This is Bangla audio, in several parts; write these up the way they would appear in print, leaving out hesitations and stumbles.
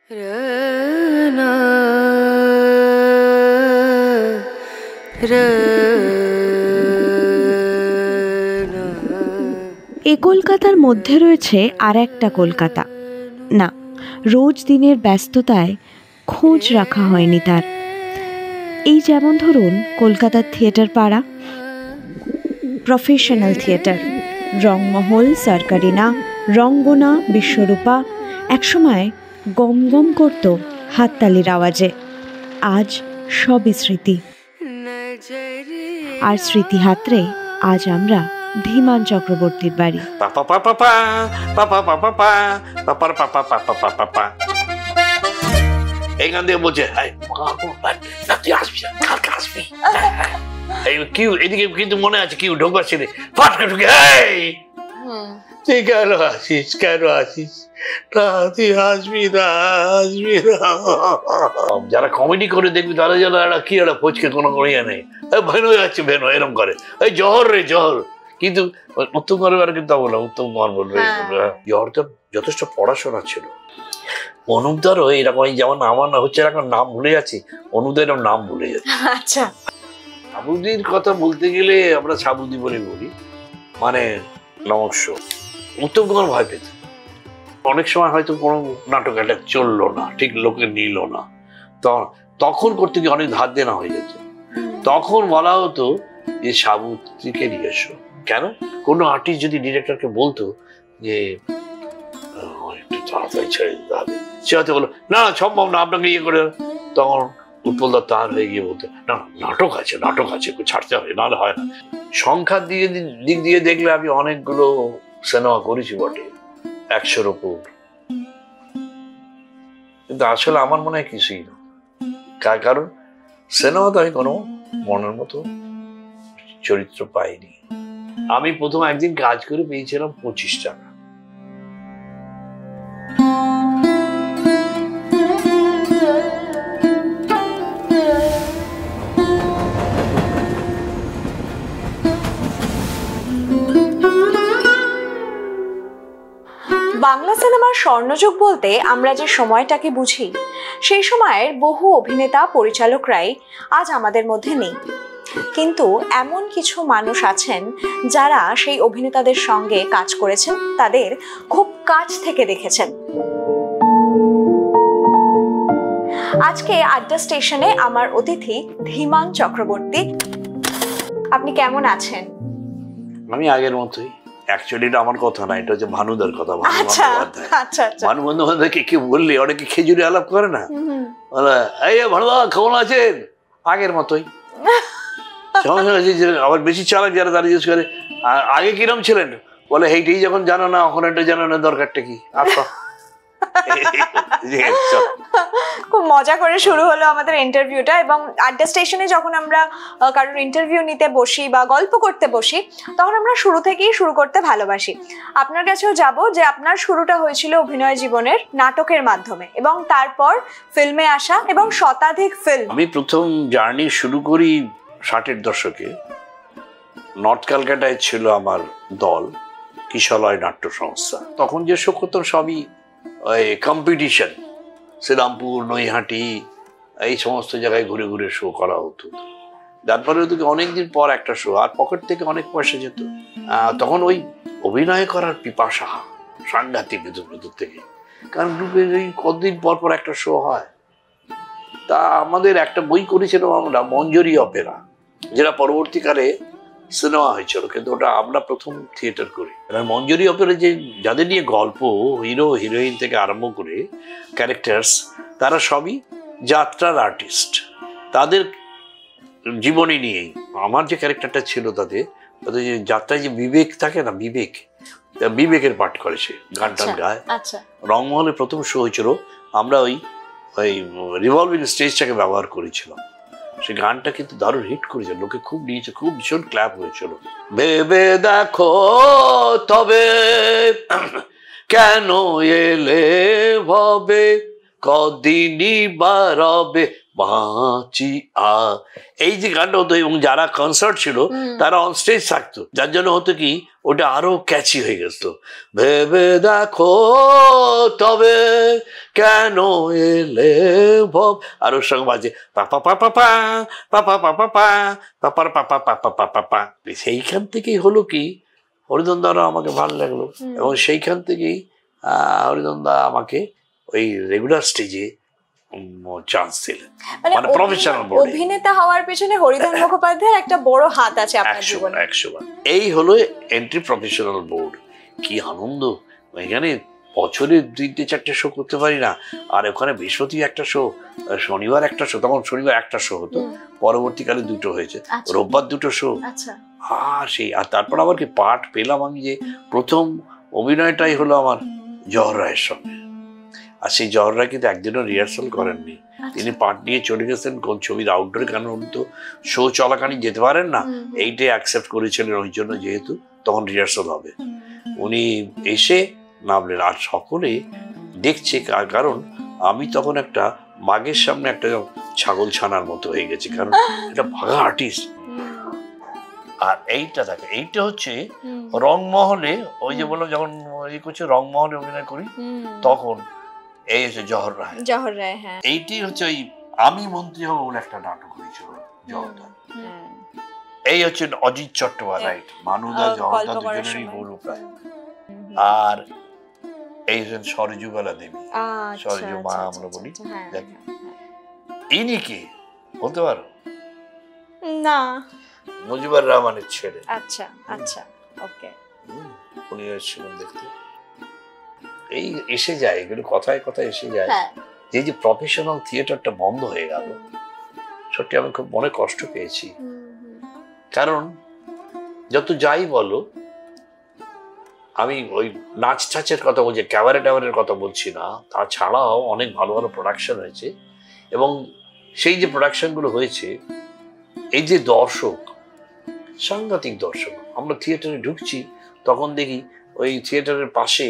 এই কলকাতার মধ্যে রয়েছে আর একটা কলকাতা। না, রোজ দিনের ব্যস্ততায় খোঁজ রাখা হয়নি তার। এই যেমন ধরুন কলকাতার থিয়েটার পাড়া, প্রফেশনাল থিয়েটার, রংমহল, সরকারিনা, রঙ্গনা, বিশ্বরূপা একসময় গম গম করত হাততালির আওয়াজে। আজ সবই স্মৃতি, আর স্মৃতি হাতড়ে আজ আমরা ধীমান চক্রবর্তীর বাড়ি। এইখান থেকে বলছে এদিকে কিন্তু মনে আছে কি ঢোকবার ছিল, তুই কেন আসিস, কেন আসিস, তুই আসবি না, আসবি না। যারা কমেডি করে দেখবি তারা যেন একটা কি একটা ফচকে কোনো ইয়ে নেই, ভেনো যাচ্ছে ভেনো এরকম করে, এই জহর রে জহর। কিন্তু উত্তম কুমার কিন্তু বললাম, উত্তম কুমার বলবে জহর তো যথেষ্ট পড়াশোনা ছিল। অনুপদারও এরকম, যেমন আমার হচ্ছে এখন নাম ভুলে যাচ্ছি, অনুপদের নাম ভুলে যাচ্ছি। আচ্ছা, সাবুদির কথা বলতে গেলে আমরা সাবুদি বলে বলি, মানে নমস্য। উত্তম কুমার ভয় পেত অনেক সময়, হয়তো কোনো নাটক একটা চললো না, ঠিক লোকে নিল না, তখন করতে গিয়ে অনেক ধার দেনা হয়ে যেত। তখন বলা হতো যে সাবুদিকে নিয়ে এসো। কেন? কোনো আর্টিস্ট যদি ডিরেক্টরকে বলতো যে একটু তাড়াতাড়ি ছেড়ে দিতে হবে, সে হয়তো বললো না সম্ভব না, আপনাকে ইয়ে করে, তখন উৎপলদা তার হয়ে গিয়ে বলতে না নাটক আছে, নাটক আছে, ছাড়তে হবে, নাহলে হয় না। সংখ্যার দিক দিয়ে দেখলে আমি অনেকগুলো সিনেমা করেছি বটে, 100-র উপর, কিন্তু আসলে আমার মনে হয় কিছুই না। কারণ সিনেমাতে আমি কোনো মনের মতো চরিত্র পাইনি। আমি প্রথম একদিন কাজ করে পেয়েছিলাম 25 টাকা। বাংলা সিনেমার স্বর্ণযুগ বলতে আমরা যে সময়টাকে বুঝি, সেই সময়ের বহু অভিনেতা পরিচালকরাই আজ আমাদের মধ্যে নেই। কিন্তু এমন কিছু মানুষ আছেন যারা সেই অভিনেতাদের সঙ্গে কাজ করেছেন, তাদের খুব কাছ থেকে দেখেছেন। আজকে আড্ডা স্টেশনে আমার অতিথি ধীমান চক্রবর্তী। আপনি কেমন আছেন? আমি আগের মতোই। অ্যাকচুয়ালি এটা আমার কথা না, এটা হচ্ছে ভানুদার কথা। ভানু বন্দ্যোপাধ্যায়কে কি বললি, অনেকে খেজুরি আলাপ করে না, এই ভানুদা কেমন আছেন, আগের মতোই। আবার বেশি চালাক যারা তারা জিজ্ঞেস করে আগে কিরম ছিলেন, বলে এইটাই যখন জানো না এখন এটা জানো না, দরকারটা কি। খুব মজা করে শুরু হলো আমাদের ইন্টারভিউটা, এবং আড্ডা স্টেশনে যখন আমরা কারোর ইন্টারভিউ নিতে বসি বা গল্প করতে বসি, তখন আমরা শুরু থেকেই শুরু করতে ভালোবাসি। আপনার কাছেও যাব যে আপনার শুরুটা হয়েছিল অভিনয় জীবনের নাটকের মাধ্যমে, এবং তারপর ফিল্মে আসা এবং শতাধিক ফিল্ম। আমি প্রথম জার্নি শুরু করি 60-এর দশকে। নর্থ ক্যালকাটায় ছিল আমার দল, কিশলয় নাট্য সংস্থা। তখন যে শো করতাম সবই ওই কম্পিটিশন, শ্রীরামপুর, নৈহাটি, এই সমস্ত জায়গায় ঘুরে ঘুরে শো করা হতো। তারপরে ওদিকে অনেকদিন পর একটা শো, আর পকেট থেকে অনেক পয়সা যেত। তখন ওই অভিনয় করার পিপাসা সাংঘাতিক ভেতর থেকে, কারণ গ্রুপে কতদিন পর পর একটা শো হয়। তা আমাদের একটা বই করেছিলাম আমরা, মঞ্জরি অপেরা, যেটা পরবর্তীকালে সিনেমা হয়েছিল, কিন্তু ওটা আমরা প্রথম থিয়েটার করি। মঞ্জরি অপেরা যে যাদের নিয়ে গল্প, হিরো হিরোইন থেকে আরম্ভ করে ক্যারেক্টার্স, তারা সবই যাত্রার আর্টিস্ট, তাদের জীবনী নিয়েই। আমার যে ক্যারেক্টারটা ছিল তাদের যে যাত্রায় যে বিবেক থাকে না, বিবেকের পাঠ করেছে, গান টান গায়। রংমহলে প্রথম শো হয়েছিল, আমরা ওই রিভলভিং স্টেজটাকে ব্যবহার করেছিলাম। সে গানটা কিন্তু দারুণ হিট করেছে, লোকে খুব নিয়েছে, খুব ভীষণ ক্ল্যাপ হয়েছিল। ভেবে দেখো তবে কেন এলে ভবে কদিনই বা রবে বাঁচিয়া। এই যে গানটা হতো, এবং যারা কনসার্ট ছিল তারা অন স্টেজ থাকতো, যার জন্য হতো কি ওটা আরো ক্যাচি হয়ে গেত। ভেবে দেখো তবে কেন এলে ভব, আর ওর সঙ্গে বাজে পাপা পাপা পা পাপা পাপা পা পাপার পাপা পাপা পাপা পা। সেইখান থেকেই হলো কি হরিনন্দনও আমাকে ভালো লাগলো, এবং সেইখান থেকেই হরিনন্দা আমাকে ওই রেগুলার স্টেজে চান্স দিলেন, মানে প্রফেশনাল অভিনেতা হওয়ার পেছনে হরিধন মুখোপাধ্যায়ের একটা বড় হাত আছে আপনার জীবনে। 100 বার। এই হলো এন্ট্রি প্রফেশনাল বোর্ড। কি আনন্দ! এখানে বছরে 3-4টে শো করতে পারি না, আর ওখানে বৃহস্পতি একটা শো, শনিবার একটা শো, তখন শনিবার একটা শো হতো, পরবর্তীকালে 2টো হয়েছে, রোববার 2টো শো। আর তারপর আবার কি পাঠ পেলাম আমি, যে প্রথম অভিনয়টাই হলো আমার জহর রায়ের সঙ্গে। আর সেই জহর রায় কিন্তু একদিনও রিহার্সাল করেননি, তিনি পাঠ নিয়ে চলে গেছেন কোন ছবির আউটডোরে, কারণ তো শো চলাকালীন যেতে পারেন না, এইটাই অ্যাকসেপ্ট করেছিলেন ওই জন্য, যেহেতু তখন রিহার্সাল হবে। উনি এসে নামলেন, আর সকলে দেখছে, কারণ আমি তখন একটা বাঘের সামনে একটা ছাগল ছানার মতো হয়ে গেছি, কারণ এটা ভাগা আর্টিস্ট। আর এইটা থাকে, এইটা হচ্ছে রংমহলে, ওই যে বললাম যখন এই করছে রংমহলে অভিনয় করি, তখন এই হচ্ছে জহর রায়। হ্যাঁ, এইটি হচ্ছে ওই আমি মন্ত্রী হব বলে একটা নাটক হয়েছিল জহরদার। এই হচ্ছে অজিত চট্টোপাধ্যায়, মানুদা জহরদা দুজনেরই বড় প্রায়। আর এই হচ্ছেন সরজুবালা দেবী, সরজু মা আমরা বলি। ইনি কে বলতে পারো? না, মুজিবুর রহমানের ছেলে। আচ্ছা আচ্ছা, ওকে। উনি এসেছিলেন দেখতে। এই এসে যায়, এগুলো কথায় কথায় এসে যায়। যে প্রফেশনাল থিয়েটারটা বন্ধ হয়ে গেল, সত্যি আমি খুব মনে কষ্ট পেয়েছি। কারণ যত যাই বলো, আমি ওই নাচ টাচের কথা বলছি, ক্যাবারে ট্যাবারের কথা বলছি না, তাছাড়াও অনেক ভালো ভালো প্রোডাকশন হয়েছে, এবং সেই যে প্রোডাকশনগুলো হয়েছে, এই যে দর্শক, সাংঘাতিক দর্শক। আমরা থিয়েটারে ঢুকছি, তখন দেখি ওই থিয়েটারের পাশে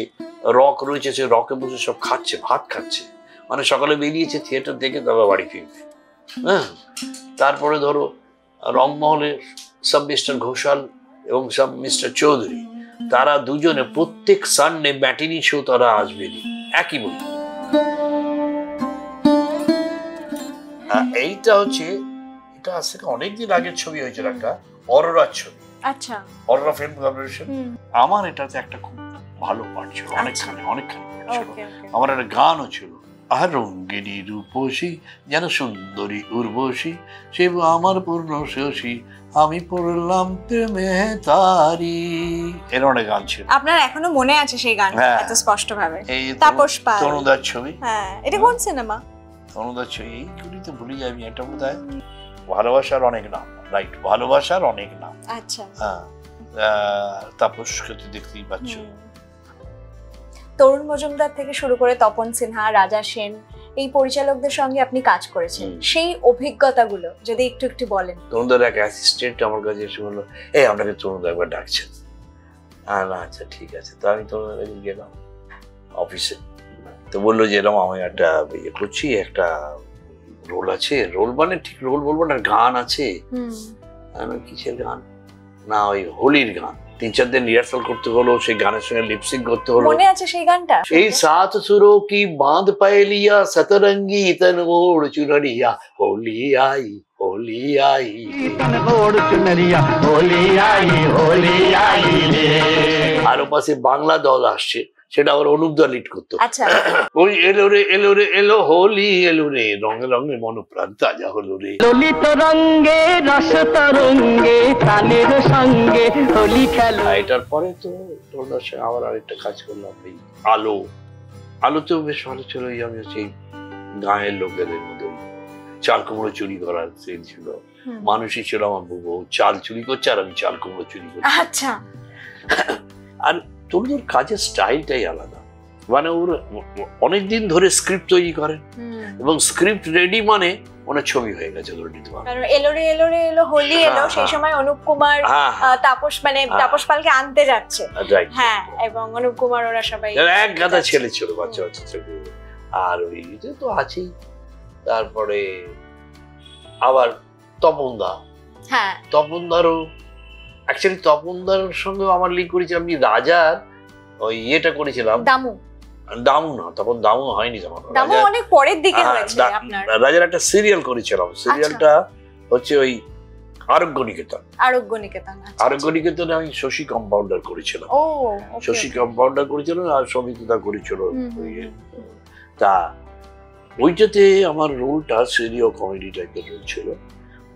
রক রয়েছে, সে রকে বসে সব খাচ্ছে, ভাত খাচ্ছে, মানে সকালে বেরিয়েছে থিয়েটার দেখে তবে বাড়ি ফিরবে। হ্যাঁ, তারপরে ধরো রংমহলে সাব মিস্টার ঘোষাল এবং সাব মিস্টার চৌধুরী, তারা দুজনে প্রত্যেক সানডে ম্যাটিনি শো তারা আসবেনি, একই বই। এইটা হচ্ছে, এটা আজ থেকে অনেকদিন আগের ছবি হয়েছিল, একটা অরোরার ছবি। আচ্ছা, অরোরা ফিল্ম কর্পোরেশন। আমার এটাতে একটা খুব ভালো পার্ট ছিল, অনেকখানি ছিল। আমার একটা গানও ছিল, আর রঙ্গিনী রূপসী যেন সুন্দরী উর্বশী, সে আমার পূর্ণ শশী, আমি পড়লাম প্রেমে তারি, এর অনেক গান ছিল। আপনার এখনো মনে আছে সেই গান এত স্পষ্ট ভাবে? তাপস পাল, তনুদার ছবি। হ্যাঁ, এটা কোন সিনেমা? তনুদার ছবি, এইগুলি তো ভুলে যাই আমি। এটা বোধহয় ভালোবাসার অনেক নাম, রাইট, ভালোবাসার অনেক নাম। আচ্ছা, হ্যাঁ, তাপসকে তো দেখতেই পাচ্ছ। তরুণ মজুমদার থেকে শুরু করে তপন সিনহা, রাজা সেন, এই পরিচালকদের সঙ্গে আপনি কাজ করেছেন, সেই অভিজ্ঞতাগুলো যদি একটু একটু বলেন। তরুণদার এক অ্যাসিস্ট্যান্ট আমার কাছে এসে বললো, এই আপনাকে তরুণদা একবার ডাকছেন। আচ্ছা ঠিক আছে। তো আমি তরুণদার কাছে গেলাম অফিসে, তো বললো যে এরকম আমি একটা ইয়ে করছি, একটা রোল আছে, রোল মানে ঠিক রোল বলবো না, গান আছে। কিসের গান? না, ওই হোলির গান। 3-4 দিন রিহার্সাল করতে হলো, সেই গানের সঙ্গে লিপসিং করতে হলো। মনে আছে সেই গানটা? এই সাত সুরো কি বাঁধ পায়লিয়া, সতরঙ্গি তন ওড় চুনরিয়া, হোলি আই হোলি আই, তন ওড় চুনরিয়া, হোলি আই হোলি আই রে। আর ওপাশে বাংলা দল আসছে, সেটা আবার অনুপদা লিড করতো। আচ্ছা, ওই এলো রে এলো রে এলো হোলি এলো রে, রঙে রঙে মনপ্রাণ তাজা হলো রে, ললিত রঙে রস তরঙ্গে তালের সঙ্গে হোলি খেলো। এটার পরে তো তোর সঙ্গে আবার আরেকটা কাজ করলাম, এই আলোতেও বেশ ভালো ছিল। আমি হচ্ছে গাঁয়ের লোকেদের মধ্যে চাল কুমড়ো চুরি করার সিন ছিল, মানুষই ছিল আমার বুবু, চাল চুরি করছে আর আমি চাল কুমড়ো চুরি করছি। আচ্ছা, আর তোর কাজের স্টাইলটাই আলাদা, মানে ওর অনেকদিন ধরে স্ক্রিপ্ট তৈরি করেন, এবং স্ক্রিপ্ট রেডি মানে ওনার ছবি হয়ে গেছে ধরে নিতে পারবেন। কারণ এলো রে এলো রে এলো হোলি এলো, সেই সময় অনুপ কুমার তাপস মানে তাপস পালকে আনতে যাচ্ছে, হ্যাঁ, এবং অনুপ কুমার ওরা সবাই এক গাদা ছেলে ছিল, বাচ্চা বাচ্চা ছেলে, আর ওইতে তো আছেই। তারপরে আবার তপনদা, হ্যাঁ তপনদারও অ্যাকচুয়ালি তপনদার সঙ্গে আমার লিঙ্ক করেছি আমি রাজার ওই ইয়েটা করেছিলাম। দামু দামু না, তখন দামু হয়নি, তখন দামু অনেক পরের দিকে হয়েছে আপনার। রাজার একটা সিরিয়াল করেছিলাম, সিরিয়ালটা হচ্ছে ওই আরোগ্য নিকেতন। আরোগ্য নিকেতন, আরোগ্য নিকেতনে আমি শশী কম্পাউন্ডার করেছিলাম। ও শশী কম্পাউন্ডার করেছিল আর সমিতিদা করেছিল। তা ওইটাতে আমার রোলটা সিরিয়াল কমেডি টাইপের রোল ছিল,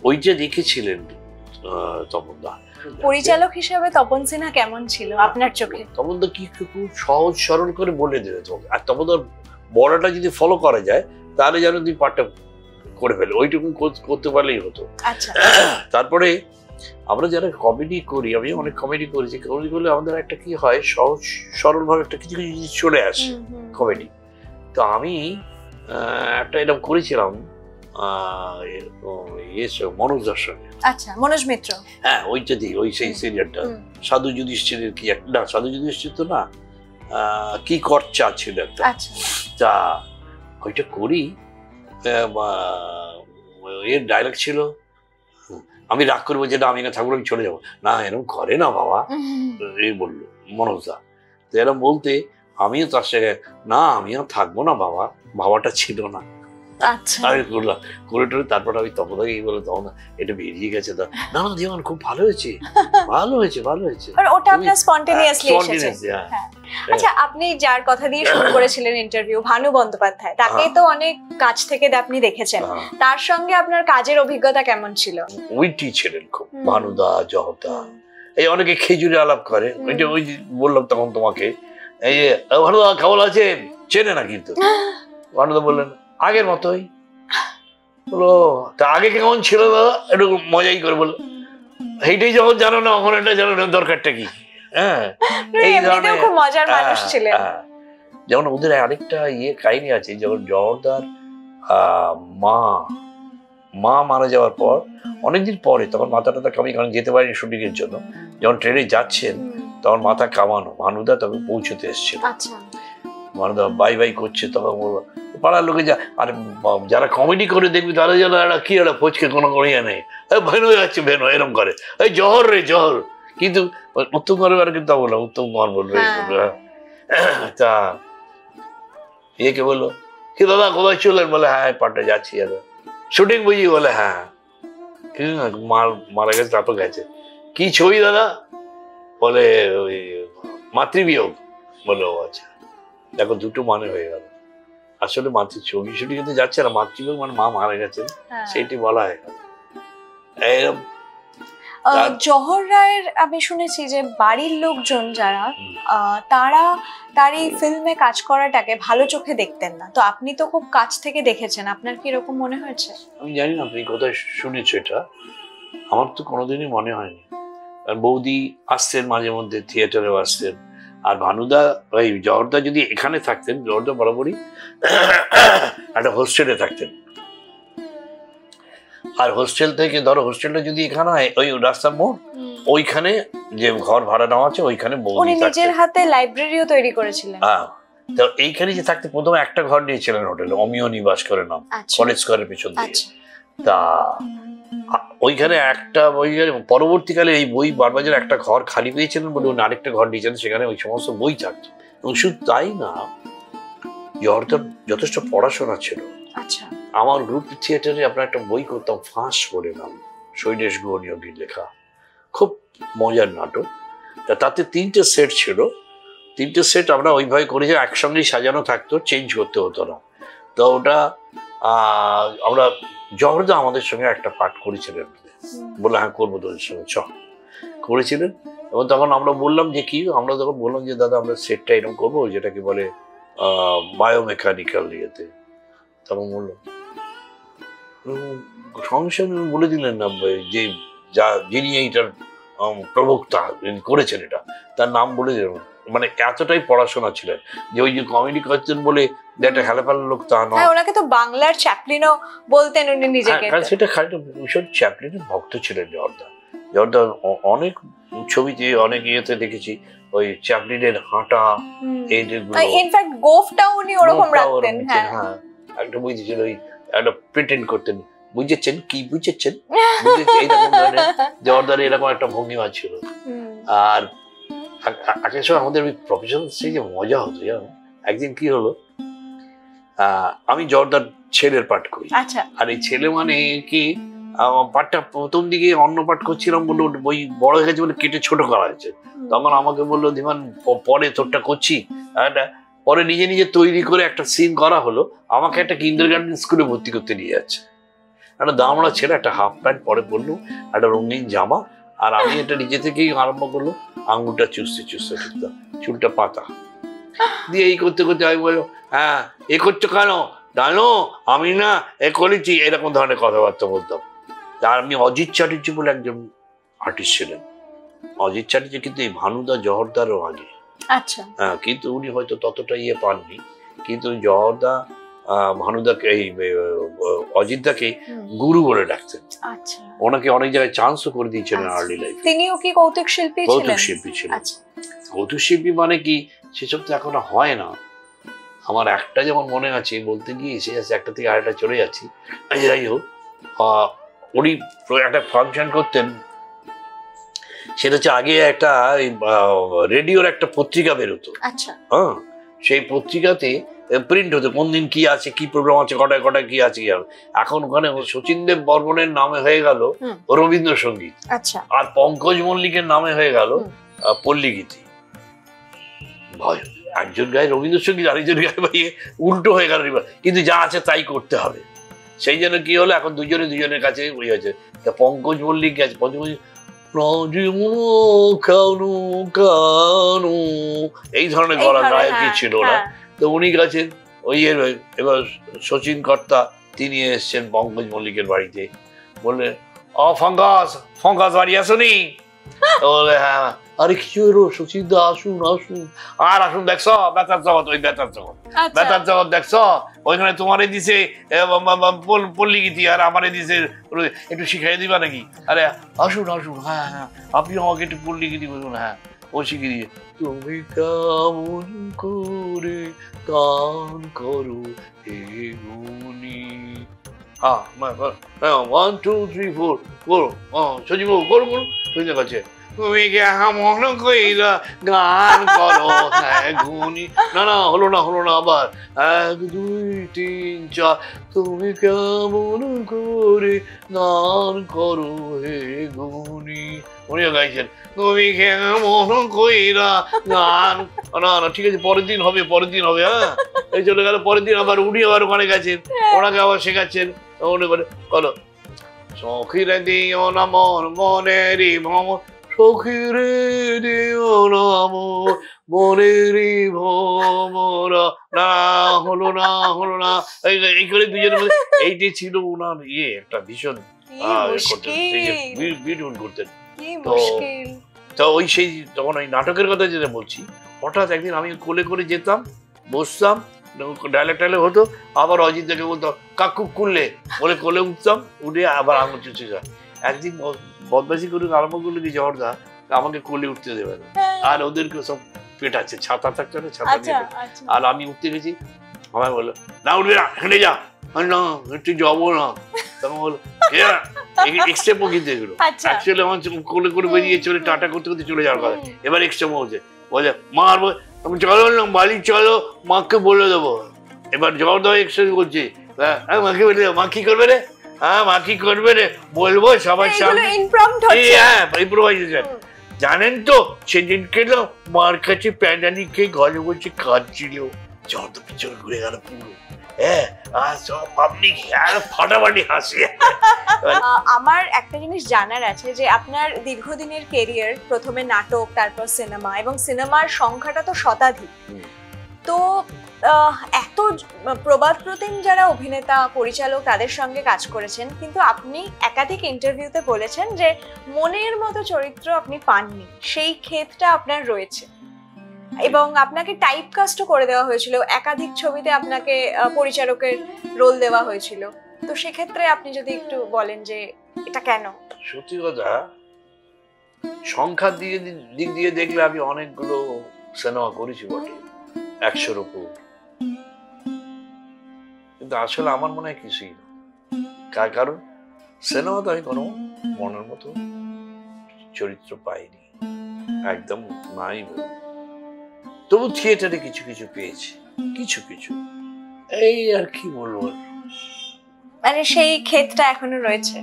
ওইটা দেখেছিলেন তপনদা। পরিচালক হিসেবে তপন সিনহা কেমন ছিল আপনার চোখে? তপনদা কি খুব সহজ সরল করে বলে দেবে তোমাকে, আর তপনদার বলাটা যদি ফলো করা যায় তাহলে যেন তুমি পার্টটা করে ফেলে, ওইটুকু করতে পারলেই হতো। আচ্ছা, তারপরে আমরা যারা কমেডি করি, আমি অনেক কমেডি করেছি, কমেডি করলে আমাদের একটা কি হয়, সহজ সরল ভাবে একটা কিছু কিছু জিনিস চলে আসে কমেডি। তো আমি একটা এরকম করেছিলাম মনোজদার সঙ্গে। আচ্ছা, মনোজ মিত্র। হ্যাঁ, ওইটা দিয়ে ওই সেই সিরিয়ালটা সাধু যুধিষ্ঠিরের কি একটা, না সাধু যুধিষ্ঠির তো না, কি খরচা ছিল একটা। তা ওইটা করি, এর ডায়লগ ছিল আমি রাগ করবো যে না আমি না থাকবো, আমি চলে যাবো। না এরকম করে না বাবা, এই বললো মনোজদা। তো এরকম বলতে আমিও তার সঙ্গে না আমিও থাকবো না বাবা, বাবাটা ছিল না। আমি করলাম করে টরে, তারপর আমি তপনদাকে বলে তখন এটা বেরিয়ে গেছে। না না জীবন খুব ভালো হয়েছে, ভালো হয়েছে, ভালো হয়েছে। ওটা আপনার স্পন্টেনিয়াসলি এসেছে। আচ্ছা, আপনি যার কথা দিয়ে শুরু করেছিলেন ইন্টারভিউ, ভানু বন্দ্যোপাধ্যায়, তাকে তো অনেক কাছ থেকে আপনি দেখেছেন, তার সঙ্গে আপনার কাজের অভিজ্ঞতা কেমন ছিল? উইটি ছিলেন খুব, ভানুদা, জহদা, এই অনেকে খেজুরে আলাপ করে, ওইটা ওই বললাম তখন তোমাকে, এই ভানুদা কেমন আছেন, চেনে না কিন্তু। ভানুদা বললেন আগের মতোই। বলো তা আগে কেমন ছিল দাদা, একটু মজাই করে বললো, এইটাই যখন জানো না তখন এটা জানো না দরকারটা কি। হ্যাঁ, এই ধরনের খুব মজার মানুষ ছিলেন। যেমন ওদের আরেকটা কাহিনী আছে, যখন জহরদার মা মারা যাওয়ার পর অনেকদিন পরে, তখন মাথাটা কামি, কারণ যেতে পারিনি শুটিং এর জন্য, যখন ট্রেনে যাচ্ছেন তখন মাথা কামানো, ভানুদা তখন পৌঁছতে এসেছিল, ভানুদা বাই বাই করছে, তখন বলবো পাড়ার লোকে যা, আর যারা কমেডি করে দেখবি তারা যেন একটা কি একটা ফচকে কোনো করিয়া নেই, ভেনো যাচ্ছে ভেনো এরকম করে, এই জহর রে জহর। কিন্তু উত্তম কুমার কিন্তু বললাম, উত্তম কুমার বলবে তা কে বললো কি দাদা কোথায় চলেন, বলে হ্যাঁ পাটে যাচ্ছি, শুটিং বুঝি, বলে হ্যাঁ মারা গেছে, তারপর গেছে কি ছবি দাদা, বলে ওই মাতৃবিয়োগ, বলে ও আচ্ছা। দেখো দুটো মানে হয়ে গেল, আসলে ছবি শুটিং এতে যাচ্ছে না, মাতৃবিয়োগ মানে মা মারা গেছেন, সেইটি বলা হয়ে গেল। এরকম জহর রায়ের আমি শুনেছি যে বাড়ির লোকজন যারা, তারা তার এই ফিল্মে কাজ করাটাকে ভালো চোখে দেখতেন না, তো আপনি তো খুব কাছ থেকে দেখেছেন, আপনার কি এরকম মনে হয়েছে? আমি জানি না আপনি কোথায় শুনেছো এটা, আমার তো কোনোদিনই মনে হয়নি। বৌদি আসতেন মাঝে মধ্যে, থিয়েটারেও আসতেন, আর ভানুদা ওই জহরদা যদি এখানে থাকতেন, জহরদা বরাবরই একটা হোস্টেলে থাকতেন, আর হোস্টেল থেকে ধরো হোস্টেলটা যদি এখানে হয় ওই রাস্তার মোড়, ওইখানে যে ঘর ভাড়া নেওয়া আছে ওইখানে উনি নিজের হাতে লাইব্রেরিও তৈরি করেছিলেন। হ্যাঁ, তো এইখানে যে থাকতে প্রথমে একটা ঘর নিয়েছিলেন হোটেলে, অমিয় নিবাস করে নাম, কলেজ স্কোয়ারের পিছন দিকে। তা ওইখানে একটা পরবর্তীকালে এই বই বারবাজার একটা ঘর খালি পেয়েছিলেন বলে উনি আরেকটা ঘর নিয়েছেন, সেখানে ওই সমস্ত বই থাকতো। এবং শুধু তাই না, জহরদার যথেষ্ট পড়াশোনা ছিল। আচ্ছা, আমার গ্রুপ থিয়েটারে আমরা একটা বই করতাম, ফাঁস বলে নাম, শৈলেশ গুহনিয়োগীর লেখা, খুব মজার নাটক। তাতে 3টে সেট ছিল, 3টে সেট আমরা ওইভাবে করে যে একসঙ্গেই সাজানো থাকতো, চেঞ্জ করতে হতো না। তো ওটা আমরা জহরদা আমাদের সঙ্গে একটা পাঠ করেছিলেন, বলে হ্যাঁ করবো তোদের সঙ্গে চ করেছিলেন। এবং তখন আমরা বললাম যে কি, আমরা তখন বললাম যে দাদা আমরা সেটটা এরকম করবো যেটাকে বলে বায়োমেকানিক্যাল ইয়েতে। তখন বললো সঙ্গে সঙ্গে বলে দিলেন না যে যিনি এইটার প্রবক্তা করেছেন এটা, তার নাম বলে দিলেন। মানে এতটাই পড়াশোনা ছিলেন যে ওই যে কমেডি করছেন বলে একটা হেলাফেলা লোক তা নয়। ওনাকে তো বাংলার চ্যাপলিনও বলতেন উনি নিজেকে। সেটা খালি ভীষণ চ্যাপলিনের ভক্ত ছিলেন জহরদা, জর্দার অনেক ছবিতে অনেক ইয়েতে দেখেছি ওই চ্যাপলিনের হাঁটা এই যেগুলো ইনফ্যাক্ট গোফটাও উনি ওরকম রাখতেন। হ্যাঁ একটা বুঝেছিল ওই একটা প্রিটেন্ড করতেন, বুঝেছেন কি বুঝেছেন এইরকম ধরনের জর্দার এরকম একটা ভঙ্গিমা ছিল। আর আগের সময় আমাদের ওই প্রফেশনাল স্টেজে মজা হতো জানো। একদিন কি হলো, আমি জর্দার ছেলের পাঠ করি। আর এই ছেলে মানে কি পাঠটা প্রথম দিকে অন্য পাঠ করছিলাম বললো বই বড় হয়ে গেছে বলে কেটে ছোট করা হয়েছে। তখন আমাকে বললো ধীমান পরে তোরটা করছি, পরে নিজে নিজে তৈরি করে একটা সিন করা হলো। আমাকে একটা কিন্ডারগার্টেন স্কুলে ভর্তি করতে নিয়ে যাচ্ছে। একটা দামড়া ছেলে, একটা হাফ প্যান্ট পরে পরলো, একটা রঙিন জামা, আর আমি এটা নিজে থেকেই আরম্ভ করলো আঙুলটা চুষতে চুষতে চুষতাম, চুলটা পাতা দিয়ে এই করতে করতে আমি বললো হ্যাঁ এ করছো কেন জানো আমি না এ করেছি, এরকম ধরনের কথাবার্তা বলতাম। আর আমি অজিত চ্যাটার্জি বলে একজন আর্টিস্ট ছিলেন। অজিত চ্যাটার্জি কিন্তু এই ভানুদা জহরদারও আগে। হ্যাঁ, কিন্তু উনি হয়তো ততটা ইয়ে পাননি। কিন্তু জহরদা ভানুদাকে এই অজিতদাকে গুরু বলে ডাকতেন। ওনাকে অনেক জায়গায় চান্সও করে দিয়েছিলেন আর্লি লাইফ। তিনিও কি কৌতুক শিল্পী ছিলেন? কৌতুক শিল্পী ছিলেন। কৌতুক শিল্পী মানে কি সেসব তো এখন হয় না। আমার একটা যেমন মনে আছে, বলতে গিয়ে এসে যাচ্ছে একটা থেকে আরেকটা চলে যাচ্ছি। যাই হোক, উনি একটা ফাংশন করতেন, সেটা হচ্ছে আগে একটা রেডিওর একটা পত্রিকা বেরোতো। হ্যাঁ, সেই পত্রিকাতে প্রিন্ট হতো কোন দিন কি আছে, কি প্রোগ্রাম আছে, কটায় কটায় কি আছে। এখন ওখানে শচীন দেব বর্মনের নামে হয়ে গেল রবীন্দ্রসঙ্গীত, আর পঙ্কজ মল্লিকের নামে হয়ে গেল পল্লীগীতি। ভয়, একজন গায়ে রবীন্দ্রসঙ্গীত আরেকজন গায়ে ভাইয়ে উল্টো হয়ে গেল। কিন্তু যা আছে তাই করতে হবে। সেই জন্য কি হলো, এখন দুজনের কাছে ওই হয়েছে। পঙ্কজ মল্লিক গেছে, এই ধরনের গলা গায়কই ছিল না। তো উনি গেছেন ওই এবার শচীন কর্তা তিনি এসছেন পঙ্কজ মল্লিকের বাড়িতে, বললেন ফঙ্কাস বাড়ি আসুনি? বলে হ্যাঁ। আরে কি হলো শচীন দা, আসুন আসুন। আর আসুন, দেখছ বেতার জগৎ, ওই বেতার জগৎ দেখছ, ওইখানে তোমারে দিছে পল্লীগীতি আর আমারে দিছে, একটু শিখাই দিবা নাকি? আরে আসুন আসুন, হ্যাঁ হ্যাঁ আপনি আমাকে একটু পল্লীগীতি বলুন। হ্যাঁ, ও শিখিয়ে দিয়ে তুমি কেমন করে গান করো হে গুনি। হ্যাঁ 1 2 3 4 বলো, সজীব বলো বলো, শুনতে পাচ্ছে। তুমি কেমন কইরা গান করো হ্যাঁ গুনি। না হলো না আবার 1 2 3 4 তুমি কেমন করে গান করো হে গুনি। উনিও গাইছেন তুমি কেমন কইরা গান। না ঠিক আছে, পরের দিন হবে। হ্যাঁ, এই চলে গেল। পরের দিন আবার উনি আবার ওখানে গেছেন, ওনাকে আবার শেখাচ্ছেন। উনি বলে বলো সখিরে দিও না মন মনেরই ভ্রমর, সখিরে দিও না মন মনেরই ভ্রমরা। না হলো না এই করে দুজনের মধ্যে এইটি ছিল ওনার ইয়ে একটা ভীষণ বিউটিফুল করতেন। তো ওই সেই তখন ওই নাটকের কথা যেটা বলছি, হঠাৎ একদিন আমি কোলে করে যেতাম, বসতাম, ডায়লগ হতো, আবার অজিত দাকে বলতাম কাকু কুললে বলে কোলে উঠতাম, উঠে আবার আঙুল চুচে যায়। একদিন বদমাশি করে আরম্ভ করলো কি জহরদা আমাকে কোলে উঠতে দেবে না, আর ওদেরকে সব পেটাচ্ছে, ছাতা থাকতো না, ছাতা দিয়ে। আর আমি উঠতে গেছি, আমায় বললো না উঠবে না, হেঁটে যা। না একটু যাবো না। তখন বললো এক্সট্রা কিন্তু এগুলো অ্যাকচুয়ালি আমার কোলে করে বেরিয়ে চলে টাটা করতে করতে চলে যাওয়ার কথা। এবার এক্সট্রা হচ্ছে, বলে মা আর আমি চলো না বাড়ি চলো, মাকে বলে দেবো। এবার জহরদা এক্সট্রা করছে, মাকে বলে দেবো। মা কি করবে রে? হ্যাঁ মা কি করবে রে বলবো সবার সামনে। হ্যাঁ ইম্প্রোভাইজেশন। জানেন তো সেদিনকে না মার কাছে প্যান্ডানি খেয়ে ঘরে বলছে কাঁদছিল, জহরদা পিছনে ঘুরে গেল পুরো। আমার একটা জিনিস জানার আছে যে আপনার দীর্ঘদিনের কেরিয়ার, প্রথমে নাটক, তারপর সিনেমা, এবং সিনেমার সংখ্যাটা তো শতাধিক। তো এত প্রবাদ প্রতিম যারা অভিনেতা পরিচালক তাদের সঙ্গে কাজ করেছেন, কিন্তু আপনি একাধিক ইন্টারভিউতে বলেছেন যে মনের মতো চরিত্র আপনি পাননি, সেই ক্ষেত্রটা আপনার রয়েছে এবং আপনাকে টাইপকাস্টও করে দেওয়া হয়েছিল, একাধিক ছবিতে আপনাকে পরিচালকের রোল দেওয়া হয়েছিল। তো সেক্ষেত্রে আপনি যদি একটু বলেন যে এটা কেন? সত্যি কথা, সংখ্যার দিক দিয়ে দেখলে আমি অনেকগুলো সিনেমা করেছি বটে, 100-র উপর, কিন্তু আসলে আমার মনে হয় কিছুই না। কারণ সিনেমাতে আমি কোনো মনের মতো চরিত্র পাইনি, একদম নাই। তবু থিয়েটারে কিছু কিছু পেয়েছি, কিছু কিছু, এই আর কি বলবো। মানে সেই ক্ষেত্রটা এখনো রয়েছে?